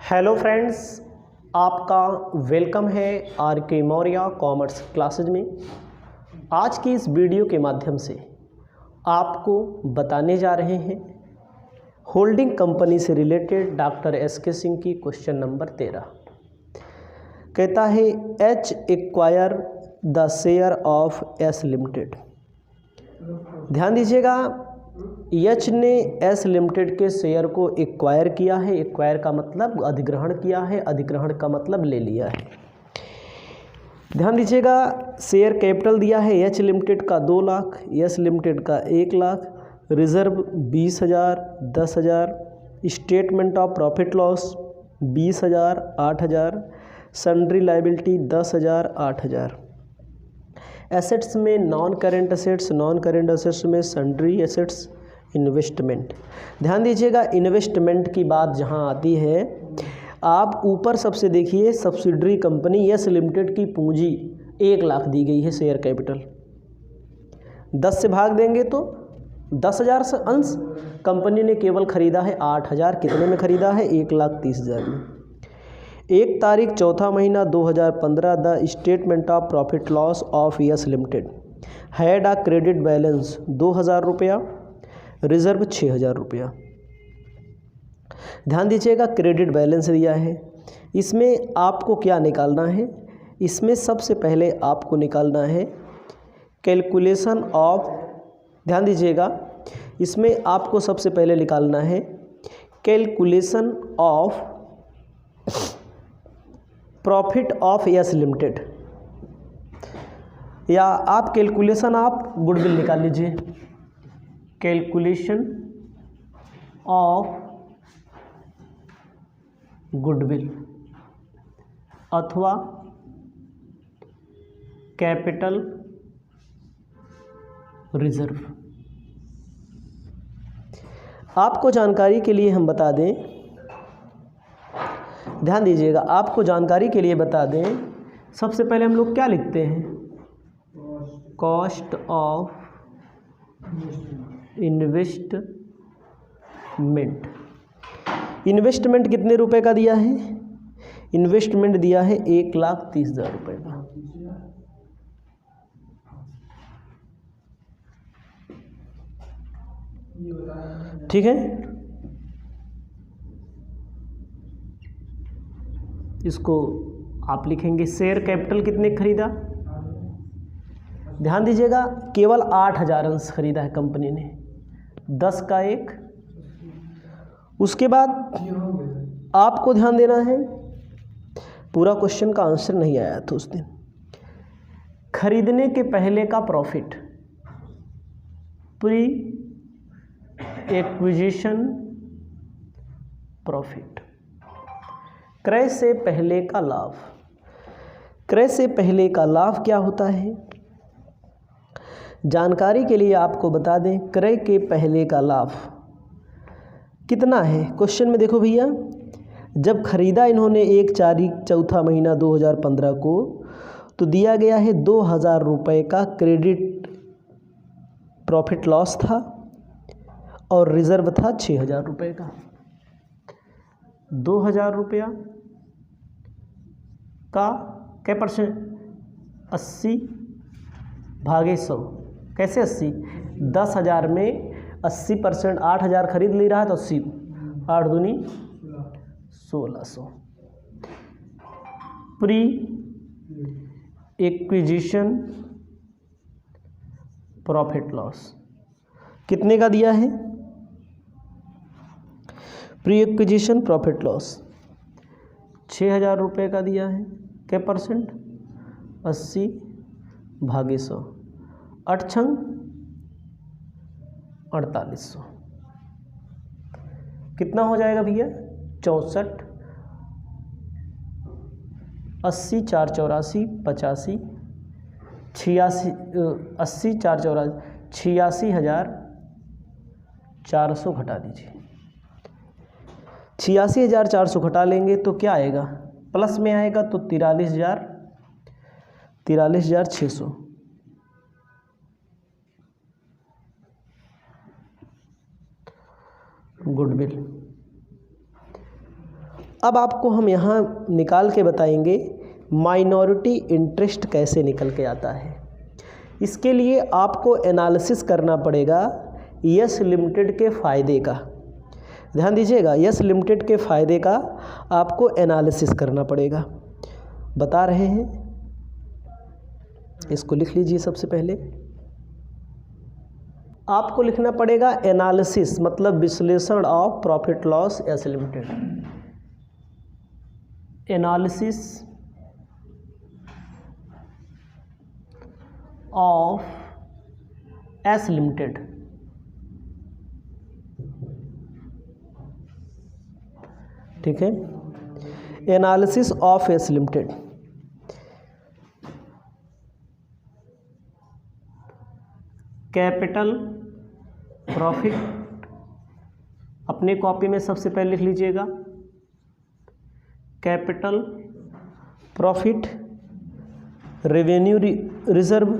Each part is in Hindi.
हेलो फ्रेंड्स, आपका वेलकम है आर के मौर्य कॉमर्स क्लासेज में। आज की इस वीडियो के माध्यम से आपको बताने जा रहे हैं होल्डिंग कंपनी से रिलेटेड डॉक्टर एस के सिंह की क्वेश्चन नंबर 13। कहता है H acquire the share of S limited. ध्यान दीजिएगा, एच ने एस लिमिटेड के शेयर को एक्वायर किया है। एक्वायर का मतलब अधिग्रहण किया है, अधिग्रहण का मतलब ले लिया है। ध्यान दीजिएगा, शेयर कैपिटल दिया है एच लिमिटेड का 2 लाख, एस लिमिटेड का 1 lakh, reserve 20,000, 10,000, statement of profit loss 20,000, 8,000, sundry liability 10,000, 8,000। Assets में non current assets, non current assets में सन्ड्री एसेट्स, इन्वेस्टमेंट। ध्यान दीजिएगा, इन्वेस्टमेंट की बात जहां आती है, आप ऊपर सबसे देखिए सब्सिडरी कंपनी एस लिमिटेड की पूंजी 1 लाख दी गई है शेयर कैपिटल। 10 से भाग देंगे तो 10,000 से अंश कंपनी ने केवल खरीदा है 8,000। कितने में खरीदा है? 1,30,000 में। 1 तारीख 4वां महीना 2015 the statement of profit loss of S limited had a credit balance 2,000 रुपया, रिजर्व 6,000 रुपया। ध्यान दीजिएगा, क्रेडिट बैलेंस दिया है। इसमें आपको क्या निकालना है? इसमें सबसे पहले आपको निकालना है कैलकुलेशन ऑफ, ध्यान दीजिएगा, इसमें आपको सबसे पहले निकालना है calculation of profit of S limited, या आप कैलकुलेशन ऑफ गुडविल निकाल लीजिए। कैलकुलेशन ऑफ गुडविल अथवा कैपिटल रिजर्व। आपको जानकारी के लिए हम बता दें, ध्यान दीजिएगा, आपको जानकारी के लिए बता दें, सबसे पहले हम लोग क्या लिखते हैं? Cost of investment. इन्वेस्टमेंट कितने रुपए का दिया है? इन्वेस्टमेंट दिया है 1,30,000 रुपये का। ठीक है, इसको आप लिखेंगे शेयर कैपिटल कितने खरीदा? ध्यान दीजिएगा, केवल 8,000 अंश खरीदा है कंपनी ने, 10 का 1। उसके बाद आपको ध्यान देना है, पूरा क्वेश्चन का आंसर नहीं आया था उस दिन। खरीदने के पहले का प्रॉफिट, प्री एक्विजिशन प्रॉफिट। क्रय से पहले का लाभ, क्रय से पहले का लाभ क्या होता है? जानकारी के लिए आपको बता दें, क्रय के पहले का लाभ कितना है? क्वेश्चन में देखो भैया, जब खरीदा इन्होंने 1 तारीख 4वां महीना 2015 को, तो दिया गया है 2,000 रुपये का क्रेडिट प्रॉफिट लॉस था और रिजर्व था 6,000 रुपये का। 2,000 रुपया का क्या परसेंट? 80 भागे 100। कैसे 80? 10,000 में 80%, 8,000 खरीद ले रहा है तो 80, 8 दूनी 1,600। प्री एक्विजिशन प्रॉफिट लॉस कितने का दिया है? प्री एक्विजिशन प्रॉफिट लॉस 6,000 रुपये का दिया है। क्या परसेंट? 80 भागे 100, 8 छंग 4,800। कितना हो जाएगा भैया? 64, 80 4 84 85, 86, 80 4 84 86,400 घटा दीजिए। 86,400 घटा लेंगे तो क्या आएगा? प्लस में आएगा तो 43,600। गुडविल। अब आपको हम यहाँ निकाल के बताएंगे माइनॉरिटी इंटरेस्ट कैसे निकल के आता है। इसके लिए आपको एनालिसिस करना पड़ेगा यस लिमिटेड के फ़ायदे का। ध्यान दीजिएगा, यस लिमिटेड के फ़ायदे का आपको एनालिसिस करना पड़ेगा। बता रहे हैं, इसको लिख लीजिए। सबसे पहले आपको लिखना पड़ेगा एनालिसिस मतलब विश्लेषण of profit loss yes limited. Analysis of S limited. ठीक है, analysis of S limited. Capital profit अपने कॉपी में सबसे पहले लिख लीजिएगा। कैपिटल प्रॉफिट, रेवेन्यू रिजर्व,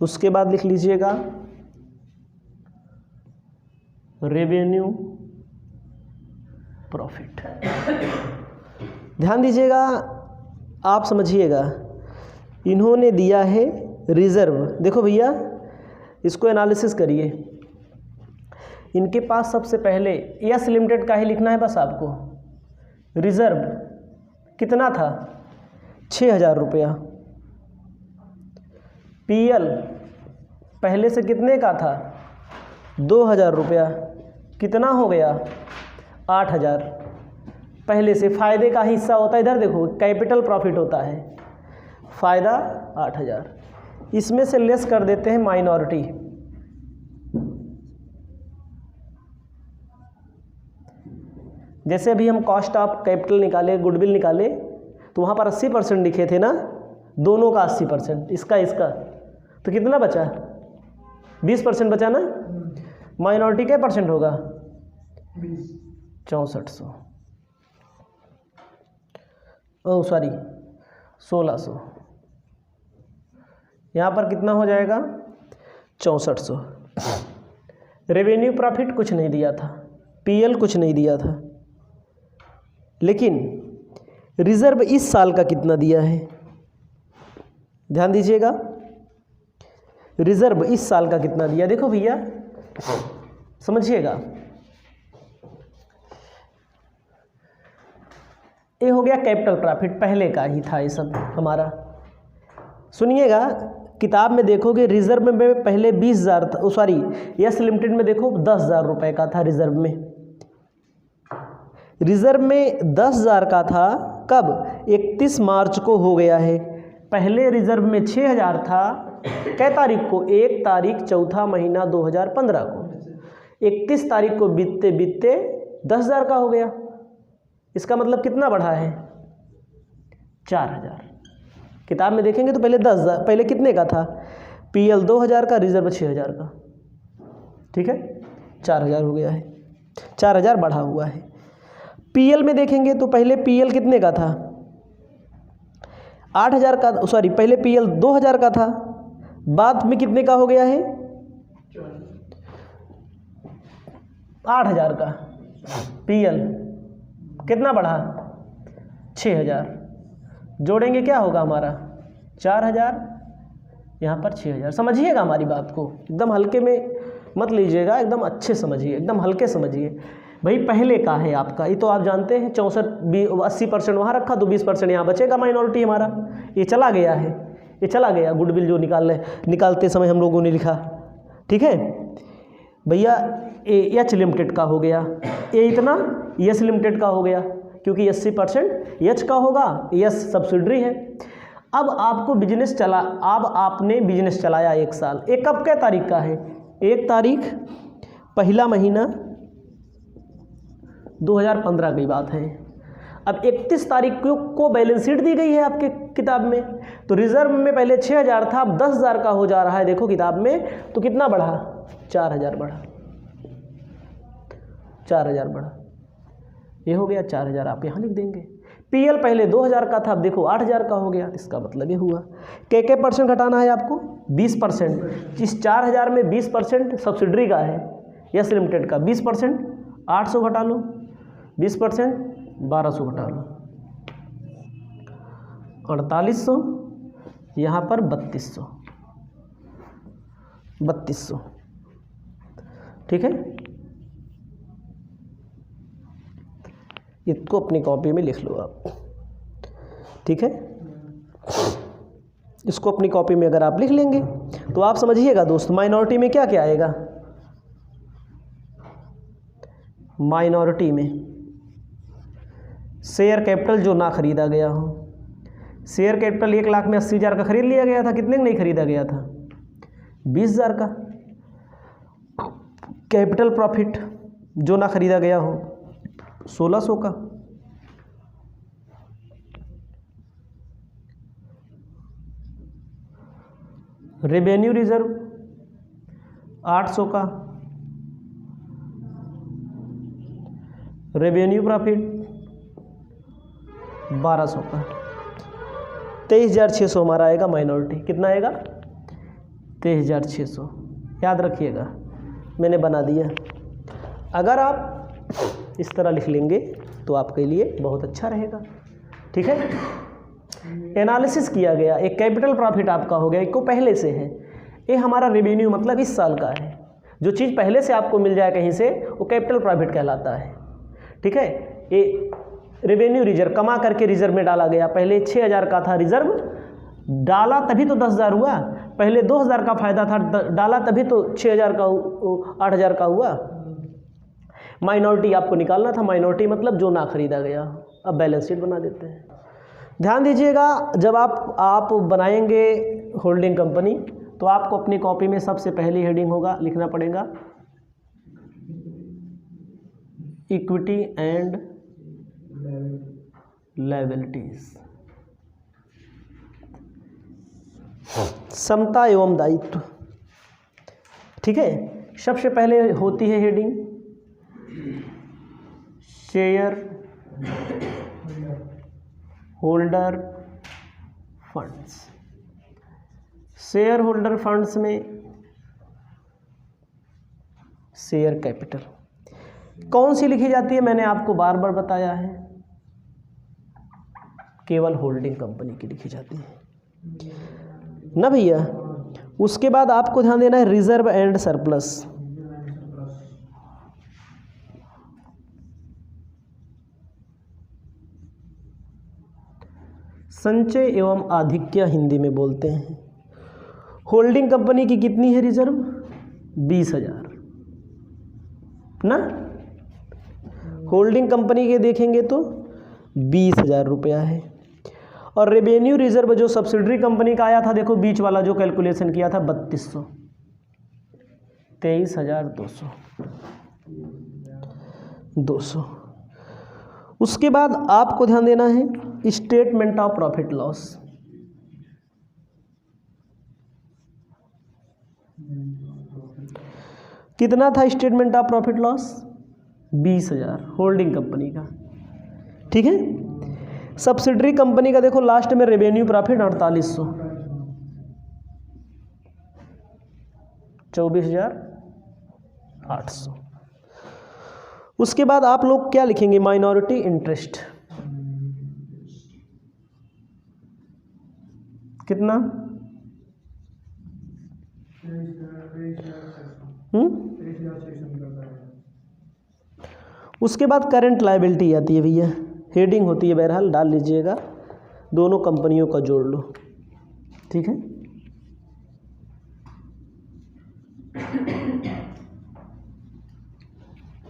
उसके बाद लिख लीजिएगा रेवेन्यू प्रॉफिट। ध्यान दीजिएगा, आप समझिएगा, इन्होंने दिया है रिजर्व। देखो भैया, इसको एनालिसिस करिए। इनके पास सबसे पहले यस लिमिटेड का ही लिखना है बस आपको। रिजर्व कितना था? 6,000 रुपया। पीएल पहले से कितने का था? 2,000 रुपया। कितना हो गया? 8,000 पहले से। फ़ायदे का हिस्सा होता है, इधर देखो कैपिटल प्रॉफिट होता है, फ़ायदा 8,000। इसमें से लेस कर देते हैं माइनॉरिटी। जैसे अभी हम कॉस्ट ऑफ कैपिटल निकाले, गुडविल निकाले, तो वहाँ पर 80% लिखे थे ना, दोनों का 80%, इसका इसका, तो कितना बचा? 20% बचा ना। माइनॉरिटी क्या परसेंट होगा? 6400, ओह सॉरी 1600। यहाँ पर कितना हो जाएगा? 6400। रेवेन्यू प्रॉफिट कुछ नहीं दिया था, पीएल कुछ नहीं दिया था, लेकिन रिजर्व इस साल का कितना दिया है? ध्यान दीजिएगा, रिजर्व इस साल का कितना दिया। देखो भैया समझिएगा, ये हो गया कैपिटल प्रॉफिट, पहले का ही था ये सब हमारा। सुनिएगा, किताब में देखोगे रिजर्व में पहले 20,000 था, सॉरी यस लिमिटेड में देखो 10,000 रुपये का था रिजर्व में। रिजर्व में 10,000 का था, कब? 31 मार्च को हो गया है। पहले रिजर्व में 6,000 था, कै तारीख को? 1 तारीख चौथा महीना 2015 को। 31 तारीख को बीतते बीतते 10,000 का हो गया। इसका मतलब कितना बढ़ा है? 4,000। किताब में देखेंगे तो पहले 10,000, पहले कितने का था? पीएल 2,000 का, रिजर्व 6,000 का। ठीक है, 4,000 हो गया है, 4,000 बढ़ा हुआ है। पीएल में देखेंगे तो पहले पीएल कितने का था? 8,000 का, सॉरी पहले पीएल 2,000 का था, बाद में कितने का हो गया है? 8,000 का। पीएल कितना बढ़ा? 6,000। जोड़ेंगे क्या होगा हमारा? 4,000, यहाँ पर 6,000। समझिएगा हमारी बात को, एकदम हल्के में मत लीजिएगा, एकदम अच्छे समझिए, एकदम हल्के समझिए। भाई पहले का है आपका, ये तो आप जानते हैं। 80% वहाँ रखा तो 20% यहाँ बचेगा माइनॉरिटी हमारा। ये चला गया है, ये चला गया गुडविल जो निकालते समय हम लोगों ने लिखा। ठीक है भैया, एच लिमिटेड का हो गया, ये इतना यस लिमिटेड का हो गया, क्योंकि 80% एच का होगा, यस सब्सिडरी है। अब आपको बिजनेस चला, अब आपने बिजनेस चलाया 1 साल। एक कब क्या तारीख का है? 1 तारीख पहला महीना 2015 की बात है। अब 31 तारीख को बैलेंस शीट दी गई है आपके किताब में, तो रिजर्व में पहले 6,000 था, अब 10,000 का हो जा रहा है। देखो किताब में, तो कितना बढ़ा? 4,000 बढ़ा, 4,000 बढ़ा। ये हो गया 4,000, आप यहाँ लिख देंगे। पीएल पहले 2000 का था, अब देखो 8000 का हो गया। इसका मतलब ये हुआ के परसेंट घटाना है आपको 20%। इस 4000 में 20% सब्सिडरी का है, यस लिमिटेड का 20%, 800 घटा लो, 20% 1200 घटा लो, 4800, यहाँ पर 3200, ठीक है। इसको अपनी कॉपी में लिख लो आप, ठीक है। इसको अपनी कॉपी में अगर आप लिख लेंगे तो आप समझिएगा दोस्त, माइनॉरिटी में क्या क्या आएगा। माइनॉरिटी में शेयर कैपिटल जो ना खरीदा गया हो। शेयर कैपिटल 1,80,000 का खरीद लिया गया था, कितने का नहीं खरीदा गया था? 20,000 का। कैपिटल प्रॉफिट जो ना खरीदा गया हो 1,600 का। रेवेन्यू रिजर्व 800 का। रेवेन्यू प्रॉफिट 1200 का। 23,600 हमारा आएगा माइनॉरिटी। कितना आएगा? 23,600। याद रखिएगा, मैंने बना दिया। अगर आप इस तरह लिख लेंगे तो आपके लिए बहुत अच्छा रहेगा, ठीक है। एनालिसिस किया गया, एक कैपिटल प्रॉफिट आपका हो गया, एक को पहले से है। ये हमारा रेवेन्यू मतलब इस साल का है। जो चीज़ पहले से आपको मिल जाए कहीं से वो कैपिटल प्रॉफिट कहलाता है, ठीक है। ये रेवेन्यू रिजर्व कमा करके रिजर्व में डाला गया। पहले 6,000 का था रिजर्व, डाला तभी तो 10,000 हुआ। पहले 2,000 का फायदा था, डाला तभी तो 6,000 का 8,000 का हुआ। माइनॉरिटी आपको निकालना था। माइनॉरिटी मतलब जो ना खरीदा गया। अब बैलेंस शीट बना देते हैं। ध्यान दीजिएगा, जब आप बनाएंगे होल्डिंग कंपनी तो आपको अपनी कॉपी में सबसे पहली हेडिंग होगा, लिखना पड़ेगा इक्विटी एंड लायबिलिटीज, समता एवं दायित्व, ठीक है। सबसे पहले होती है heading share holder funds. Share holder funds में शेयर कैपिटल कौन सी लिखी जाती है? मैंने आपको बार बार बताया है, केवल होल्डिंग कंपनी की लिखी जाती है ना भैया। उसके बाद आपको ध्यान देना है रिजर्व एंड सरप्लस। संचय एवं आधिक्य हिंदी में बोलते हैं। होल्डिंग कंपनी की कितनी है रिजर्व? 20,000 ना। होल्डिंग कंपनी के देखेंगे तो 20,000 रुपया है। और रेवेन्यू रिजर्व जो सब्सिडरी कंपनी का आया था, देखो बीच वाला जो कैलकुलेशन किया था 3200, 23,200, 200। उसके बाद आपको ध्यान देना है स्टेटमेंट ऑफ प्रॉफिट लॉस। कितना था statement of profit loss? 20,000 holding company का, ठीक है। सब्सिडरी कंपनी का देखो लास्ट में रेवेन्यू प्रॉफिट 4800, 24,800। उसके बाद आप लोग क्या लिखेंगे? माइनॉरिटी इंटरेस्ट कितना? उसके बाद करंट लायबिलिटी आती है भैया, हेडिंग होती है, बहरहाल डाल लीजिएगा, दोनों कंपनियों का जोड़ लो, ठीक है।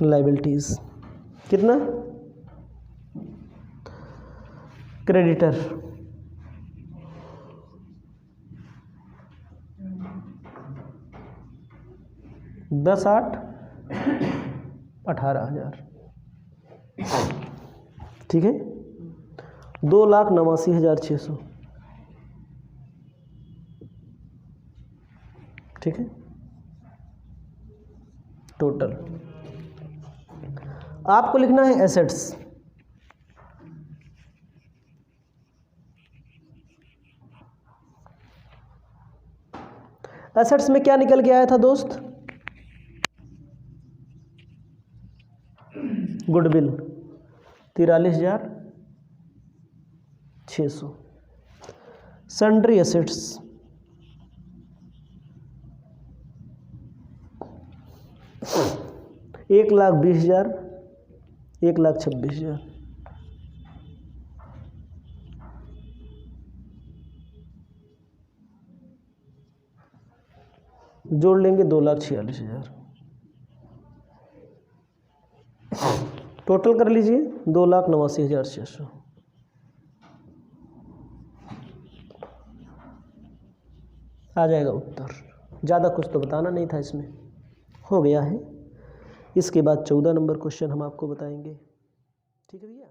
लायबिलिटीज कितना? क्रेडिटर 10,8 18,000, ठीक है। 2,89,600, ठीक है टोटल। आपको लिखना है एसेट्स। एसेट्स में क्या निकल के आया था दोस्त? गुडविल 43,600। Sundry assets 1,20,000, 1,26,000। जोड़ लेंगे 2,46,000। टोटल कर लीजिए 2,89,600। आ जाएगा उत्तर। ज़्यादा कुछ तो बताना नहीं था इसमें, हो गया है। इसके बाद 14 नंबर क्वेश्चन हम आपको बताएंगे। ठीक है भैया।